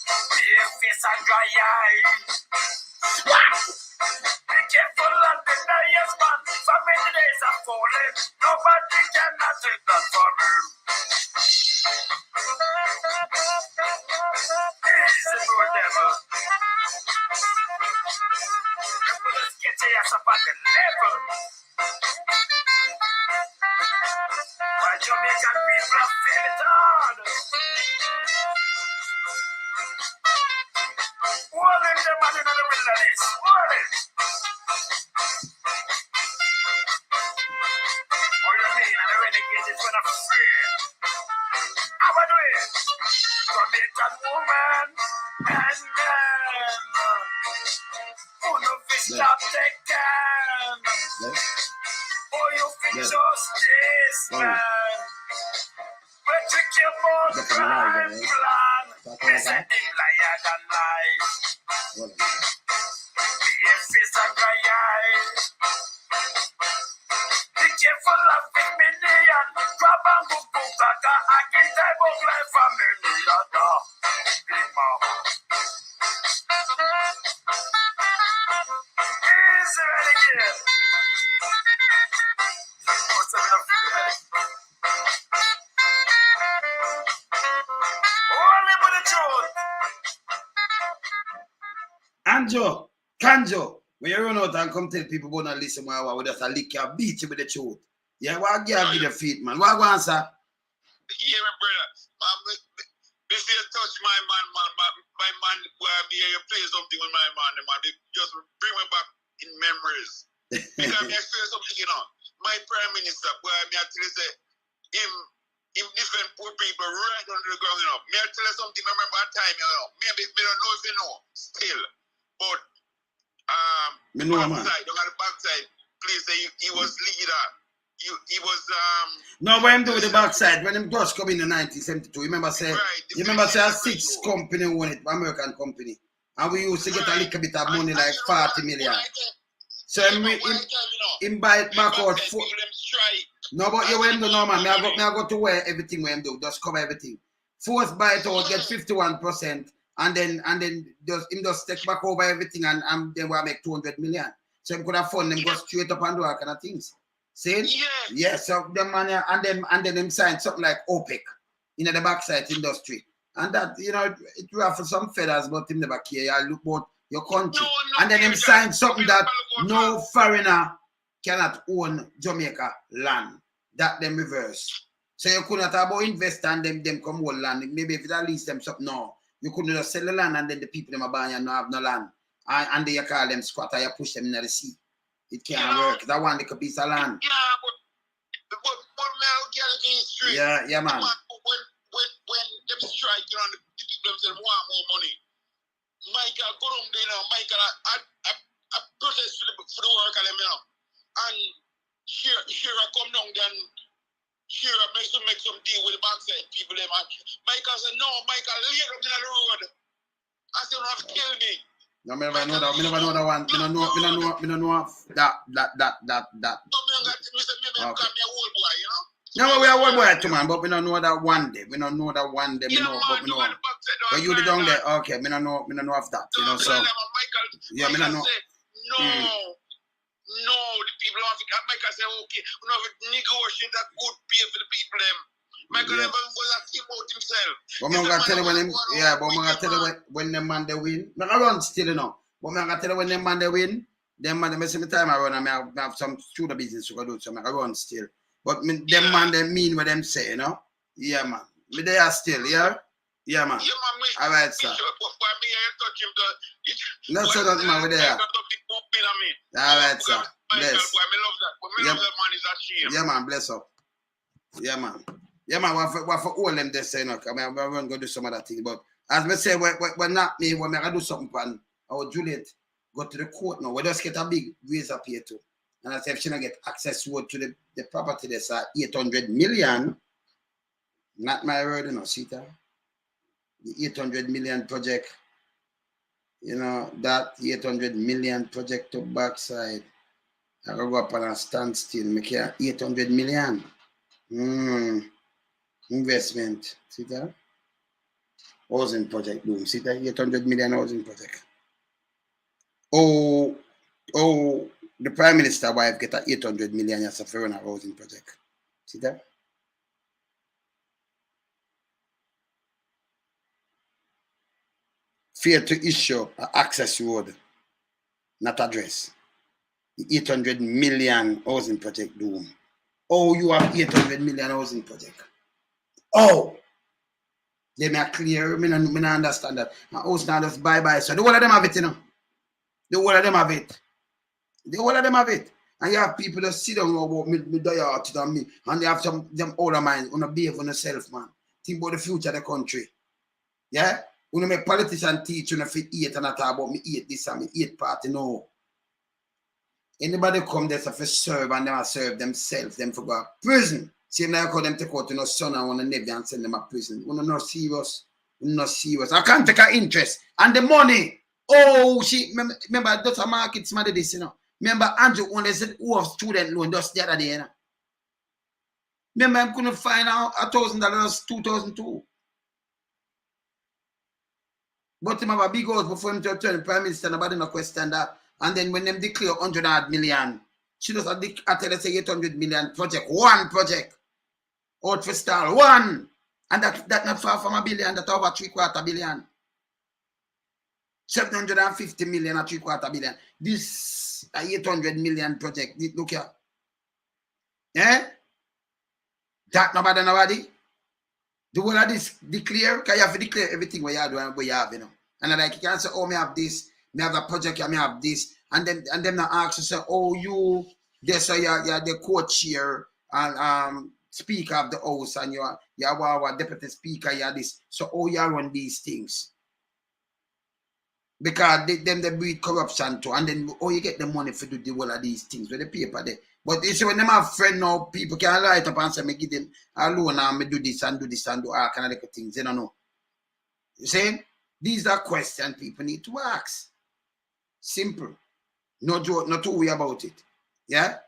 Bare face and dry eye. Be careful of the dyers, man. For many days are falling. Nobody cannot take that from him. He's a good devil. Let's get your ass up at the level. Why Jamaican people are feel it hard. Hold him, the man in the wilderness. Hold him. What do you mean? And the renegade is when I'm free. How I do it? Jamaican woman and man. Who no fish stop take them? Oh, you fit justice, man. But you kill more crime plan. Presenting liar than lies. Be a face and dry eye. Be careful of his minion. Grab and go gaga again. Type of life from any other. Big Mama. Is there any game? What's up in the only with the truth. Anjo, Kanjo, when you run out and come tell people go and listen while we just a lick your beat you with the truth. Yeah, what give you the feet, man? What go answer? Yeah, my brother. much my man, where you play something with my man, just bring me back in memories. Because I feel something, you know, my Prime Minister, where I tell you say, him different poor people right under the ground, you know. Me I tell you something, I remember that time, you know. Maybe me don't know if you know, still. But me know, man. The backside, please say he was leader. He was no, when him do the backside, when him just come in 1972, remember say a 6 company own it, American company. And we used to get a little bit of money, like 40 million. So him buy it back out. No, but you went to know, man. I go to where everything we do, just cover everything. Force buy it out, get 51%, and then just take back over everything, and then we'll make 200 million. So him could have fund them, go straight up and do all kind of things. See? Yeah, so the money, and then him sign something like OPEC in the backside industry. And that, you know, it will have for some feathers, but him never care. You look about your country. And then him sign something that no foreigner cannot own Jamaica land. That them reverse. So you couldn't have about invest and them come hold land. Maybe if it at least them something, no. You couldn't just sell the land and then the people them are buying and no have no land. And then you call them squatter, you push them in the sea. It can't work. That one little piece of land. Yeah, but I'll get it straight. Yeah, man. When them strike, you know, the people them say want more money. Michael, go down there now. Michael, I protest for the work of them, you know. And Shira come down there and Shira make some deal with the backside people. Them. Michael said, no, Michael, lay up in the road. I said, you don't have to kill me. No, me never know that one. Me don't know that. No, we are old boy too, man, but we don't know that one day. We don't know that one day. We know, but we know. But you down there, okay? Me don't know of that. You know, so yeah, me don't know. No, the people of Africa. Michael say, okay, we don't have to negotiate that good pay for the people. Michael never was a team out himself. But I'm gonna tell you when them, but I'm gonna tell you when them man they win. I'm gonna run still, you know. But I'm gonna tell you when them man they win. Them man they miss me time I run. I have some studio business to go do, so I'm gonna run still. But them man they mean what them say, you know. Yeah, man. Me they are still, yeah. Yeah, man. All right, sir. No, so that man we there. All right, sir. Bless. Yeah, man. Bless up. Yeah, man. Yeah, man, what for all them they say, no, I mean, I'm going to do some other thing, but as I say, when not me, when I do something, our Juliet go to the court now, we just get a big raise up here too. And I say, if she not get access to the property, that's 800 million, not my word, you know, see that? The 800 million project, you know, that 800 million project to backside, I go up on a standstill, make it 800 million. Investment, see that? Housing project, boom, see that? 800 million housing project. Oh, the Prime Minister wife get a 800 million as a foreign housing project. See that? Fair to issue an access road, not address. The 800 million housing project, boom. Oh, you have 800 million housing project. Oh, they make clear. Me not understand that. My house now just bye. So the whole of them have it, you know. The whole of them have it. The whole of them have it. And you have people that sit down about me die out than me. And they have some them older minds on a behave on yourself, man. Think about the future of the country. Yeah? When you make politicians teach you if you eat and not talk about me eat this and me eat party, no. Anybody come there to serve and they serve themselves, them for go to prison. Same like how them take out your son and one nephew and send them to prison. We're not serious. We're not serious. I can't take an interest. And the money. Oh, remember, that's a market smart this, you know. Remember, Andrew only said, who have student loan just the other day, you know. Remember, I couldn't find out $1,000, 2002. But him have a big house before him to turn Prime Minister, nobody no question that. And then when them declare 100 million, she does I tell us 800 million project, one project. Out for stall, one. And that not far from $1 billion, that over $750 million. 750 million or $750 million. This 800 million project, look here. Eh? That nobody. The whole of this declare, because you have to declare everything what you do and what you have, you know. And like you can't say, oh, me have this, me have a project, me have this, and then not ask you say, oh, you this so you're the co-chair and speaker of the house, and you're deputy speaker, you're this. So oh, you run these things. Because they breed corruption too, and then oh, you get the money for do the whole of these things with the paper there. But you see, when them have friend now, people can write up and say, me give them a loan and me do this and do all kind of things. They don't know. You see? These are questions people need to ask. Simple. No joke, not to worry about it. Yeah?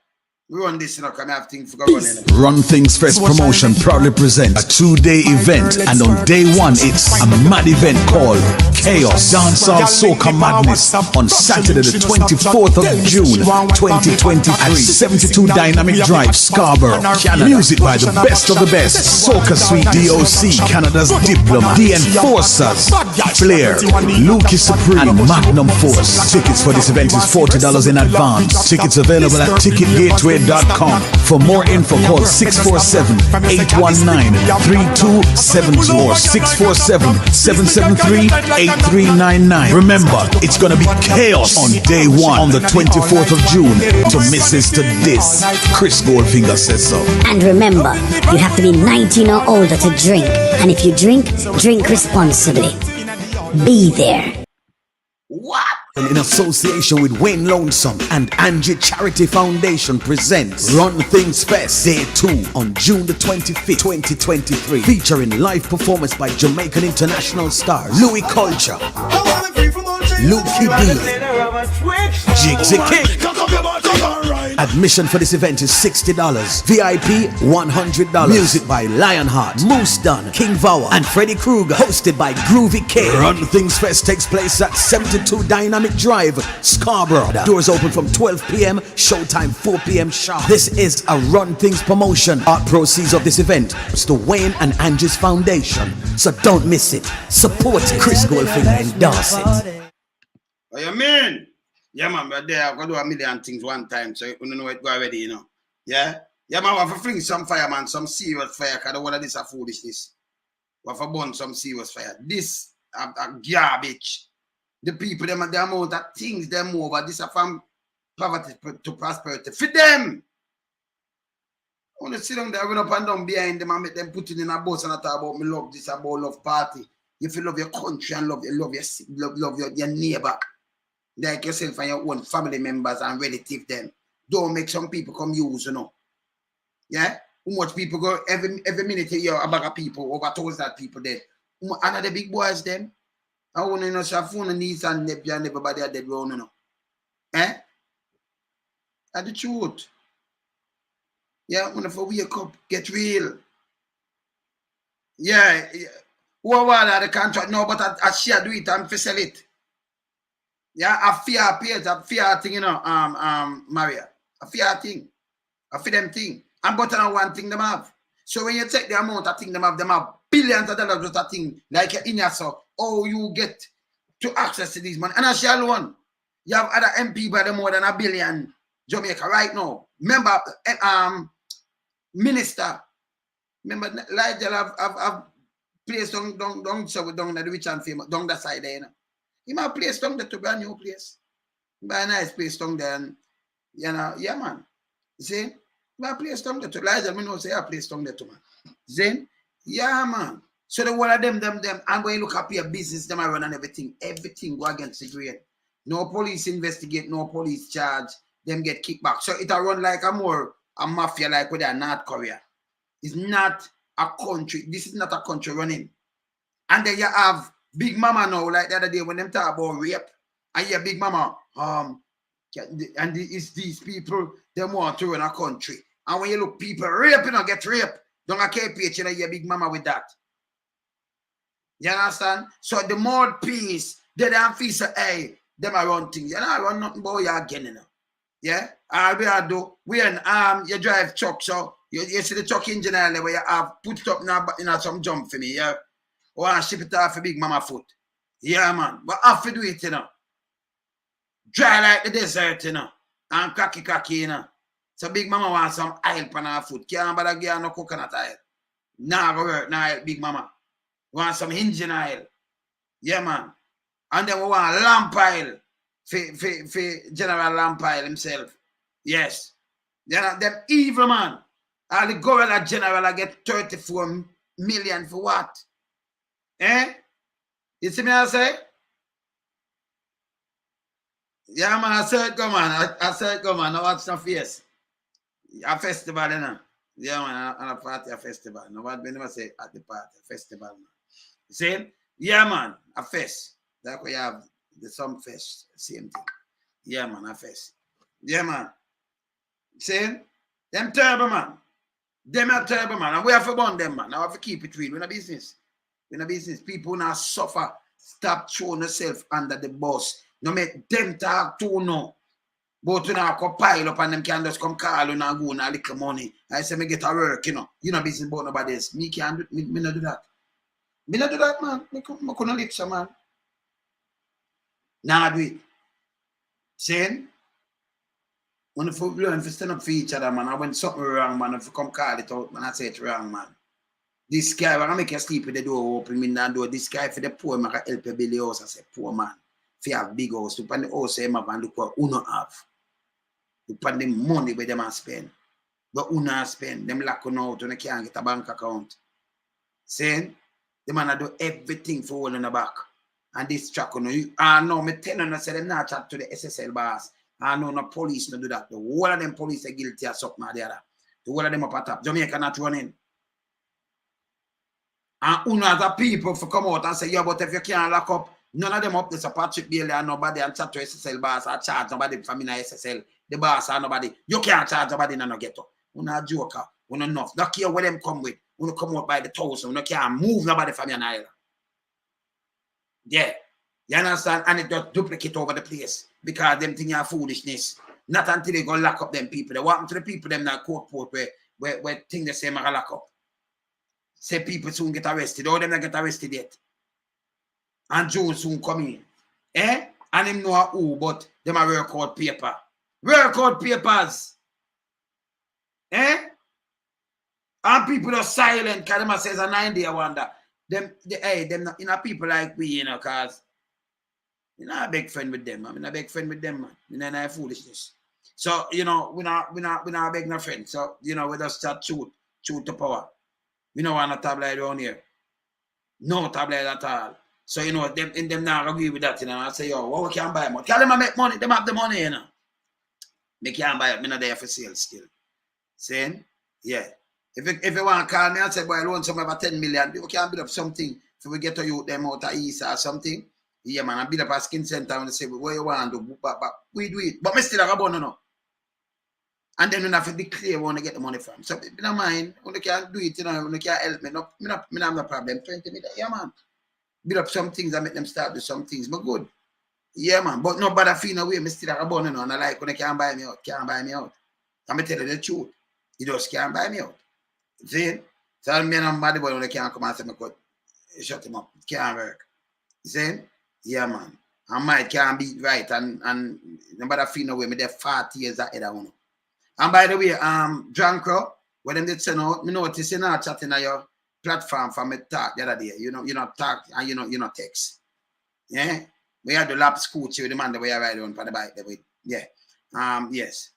We run this, you know, because I have things for running. Run Things Fest Promotion proudly presents a 2-day event, and on day 1 it's a mad event called Chaos Dancehall Soca Madness on Saturday the 24th of June 2023 at 72 Dynamic Drive, Scarborough, Canada. Music by the best of the best: Soca Sweet DOC, Canada's Diploma, The Enforcers, Flair, Luki Supreme, and Magnum Force. Tickets for this event is $40 in advance. Tickets available at ticketgateway.com. For more info, call 647-819-3272 or 647-773-8399. Remember, it's gonna be chaos on day 1 on the 24th of June. To miss is to this. Chris Goldfinger says so. And remember, you have to be 19 or older to drink. And if you drink responsibly. Be there. What? And in association with Wayne Lonesome and Angie Charity Foundation presents Run Things Fest Day 2 on June the 25th, 2023. Featuring live performance by Jamaican international stars Louis Culture, Luki B, Jigsy King. Admission for this event is $60. VIP $100. Music by Lionheart, Moose Dunn, King Vower, and Freddy Krueger. Hosted by Groovy K. Run Things Fest takes place at 72 Dynamic Drive, Scarborough. Doors open from 12 p.m. Showtime 4 p.m. sharp. This is a Run Things promotion. Art proceeds of this event is to Wayne and Angie's Foundation. So don't miss it. Support Chris Goldfinger and endorse it. What you mean? Yeah, man, but there I've got to do a million things one time, so you don't know it go already, you know. Yeah? Yeah, man, we have to fling some fire, man, some serious fire, because I don't want this a foolishness. We have to burn some serious fire. This a garbage. The people, the amount of things them over, this are from poverty to prosperity. For them! I want to sit down there, run up and down behind them and make them put it in a bus and talk about me love this, about love party. If you love your country and love your neighbor, like yourself and your own family members and relatives, them. Don't make some people come use, you know. Yeah? How much people go every minute you hear a bag of people, over 1,000 people dead. And the big boys, them. I want to know phone and knees and nephew and everybody are dead round, you know. Eh? That's the truth. Yeah, when if we wake up, get real. Yeah. Who are the contract? No, but I share do it and sell it. Yeah, a fear page, a fear thing, you know, Maria. A fear thing. A fear them thing. And but one thing them have. So when you take the amount of thing them have billions of dollars worth of thing, like in your so, oh, you get to access to these money. And I share one. You have other MP by the more than $1 billion Jamaica right now. Remember, Minister. Remember, Liegel have placed down the rich and famous, down that side there, you know. He might place down there to buy a new place. Buy a nice place down there, and, you know, yeah, man. You see? He might place down there to Liegel, me know say I place down there to, man. Then, yeah, man. So the one of them, and when you look up your business, them I run and everything go against the grain. No police investigate, no police charge, them get kicked back. So it'll run like a mafia like with North Korea. It's not a country. This is not a country running. And then you have Big Mama now, like the other day when them talk about rape. And yeah, Big Mama, and it's these people, they want to run a country. And when you look people raping or get raped, don't I care PH, you know, your Big Mama with that. You understand? So the more peace, they don't feel so, hey, them are run things. You know, I run nothing about you again, you know. Yeah? All we are do, when you drive truck, so you see the truck engine where you have put it up in some jump for me, yeah? Or I ship it off for Big Mama foot. Yeah, man. But I have to do it, you know. Dry like the desert, you know. And cracky, you know. So Big Mama wants some oil on her foot. Can't bother give her no coconut oil. Nah, go work, nah, big mama. We want some engine oil. Yeah, man. And then we want lamp oil for General Lamp Oil himself. Yes. Them evil, man. All the governor general I get 34 million for what? Eh? You see me I say? Yeah, man, I saw it go, man. I saw it go, man. I watch some face. A festival, you know. Yeah, man, on a party, a festival. Nobody never say at the party, a festival, man. See? Yeah, man, a fest. That's why you have the some fest, same thing. Yeah, man, a fest. Yeah, man. See? Them terrible, man. Them are terrible, man. And we have to burn them, man. Now we have to keep it real. We're in a business. We're in a business. People now suffer. Stop throwing yourself under the bus. No make them talk too no. But you now come pile up and them can just come call you and go and a little money. I say me get a work, you know. You know business about nobody else. Me can't do me not do that. Me not do that, man. Me couldn't lecture, man. Nah, do it. Saying? When you learn to stand up for each other, man, and when something wrong, man, if you come call it out, man, I say it's wrong, man. This guy, when I make you sleep with the door open, me not do this guy for the poor, man, I help you build the house. I say, poor man, if you have big house, look on the house, you have and look what you don't have. Look on the money where them spend. But you don't spend, them lock you out when you can't get a bank account. Saying, the man do everything for all in the back. And this track on you. I know, me tell you, I say them not chat to the SSL boss. I know no police no do that. The whole of them police are guilty of something or the other. The whole of them up at top. Jamaica not running. And other people for come out and say, yeah, but if you can't lock up, none of them up there's a Patrick Bailey and nobody and chat to SSL boss or charge nobody from in SSL. The boss or nobody. You can't charge nobody in no ghetto. You're not a joker. You're not enough. Don't care what them come with. You come out by the thousand. You can't move nobody from your island. Yeah. You understand? And it just duplicate over the place. Because them things are foolishness. Not until they go lock up them people. They want to the people them that court where things the same are lock up. Say people soon get arrested. All them that get arrested yet. And June soon come in. Eh? And him know who, but them are work out paper. Work out papers. Eh? And people are silent because them says a 9-day wonder. Them not, you know, people like we, you know, cause you're not a big friend with them, man. I'm not a big friend with them, man. You're not foolishness. So, you know, we're not a big no friend. So, you know, we just start truth to power. We don't want a tabloid around here. No tabloid at all. So, you know, them not agree with that, you know. I say, yo, well, we can't buy more. Tell them I make money. Them have the money, you know. They can't buy it. I'm not there for sale still. Saying? Yeah. If you want to call me and say, boy, I loan some about 10 million, we can build up something if we get to you them out of East or something. Yeah, man, I build up a skin center and say, what you want to do? But we do it. But me still have a bun, no. And then we have to declare where we get the money from. So, in my mind, when you can't do it, you know, when you can't help me, I have no problem. 20 million, yeah, man. Build up some things and make them start do some things. But good. Yeah, man. But nobody feel no way. Me still have a bun, you know. And I like when you can't buy me out. Can't buy me out. I'm going to tell you the truth. You just can't buy me out. See? So me and I'm mad boy when they can't come and say me could shut him up. It can't work. See? Yeah, man. And my can't be right and nobody feel no way. Me there 40 years ahead of one. And by the way, Dranko, when them did send out, me notice you not chatting on your platform for me talk the other day. You know talk and you know text. Yeah? We had the lap scooch with the man that we are riding on for the bike. Yeah. Yes.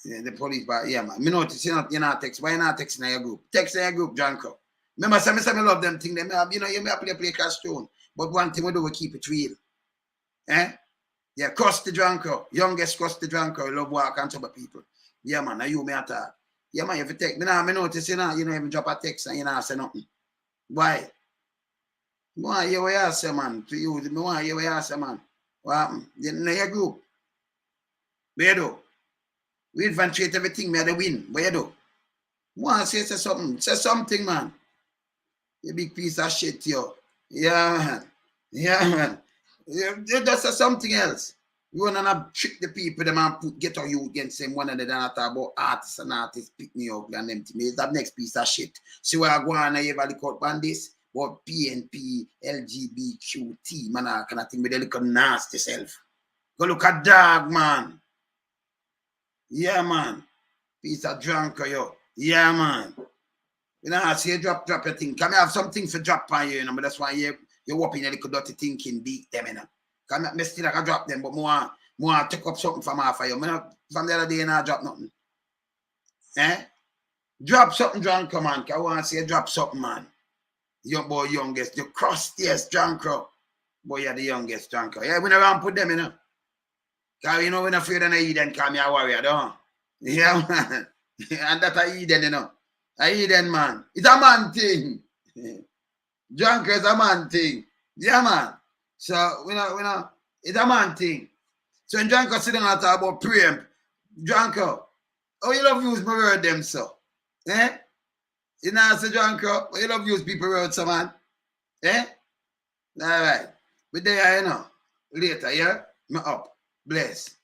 Yeah, the police, but yeah, man. Me notice you're not text. Why you not texting in your group? Text in your group, Dranko. Remember, some I love them thing. Them, you know, you may play cash tune. But one thing we do, we keep it real. Eh? Yeah, cross the Dranko. Youngest cross the Dranko. Love walk and some people. Yeah, man. Now you may attack. Yeah, man. If you take me now, me notice you know even drop a text and you not say nothing. Why? Why you what you say, man? To you, me want you what you say, man. What happened? You know your group. Where you do? We infiltrate everything, we had to win. What you do? Want to say something? Say something, man. You big piece of shit, yo. Yeah, man. Yeah, man. You just say something else. You want to trick the people, them and get on you against them one another and talk about artists and artists pick me up and them to me. That next piece of shit. See where I go on and you ever look out on this? What PNP, LGBTQT, man, I kind of thing with a little nasty self. Go look at dog, man. Yeah, man. Piece of drunk, yo. Yeah, man. You know, I say drop your thing. Come have something for drop on you, you know, but that's why you're whopping your little dirty thinking beat them, you know. Come me still like I drop them, but more take up something from half of you. From the other day, I drop nothing. Drop something, John, come on. I want to say drop something, man. Young boy, youngest, the crustiest John. Boy, you're the youngest John. Yeah, we never put them, you know. Because you know, we're not afraid of Eden, call me a warrior, don't you? Yeah, man. And that's a Eden, you know. A Eden, man. It's a man thing. John is a man thing. Yeah, man. So, we know, it's a man thing. So when John sit down and talk about prayer, John, oh, you love use my word them, so. You know, say John, you love use people word, so, man. All right. But there, you know, later, yeah? Me up. Bless.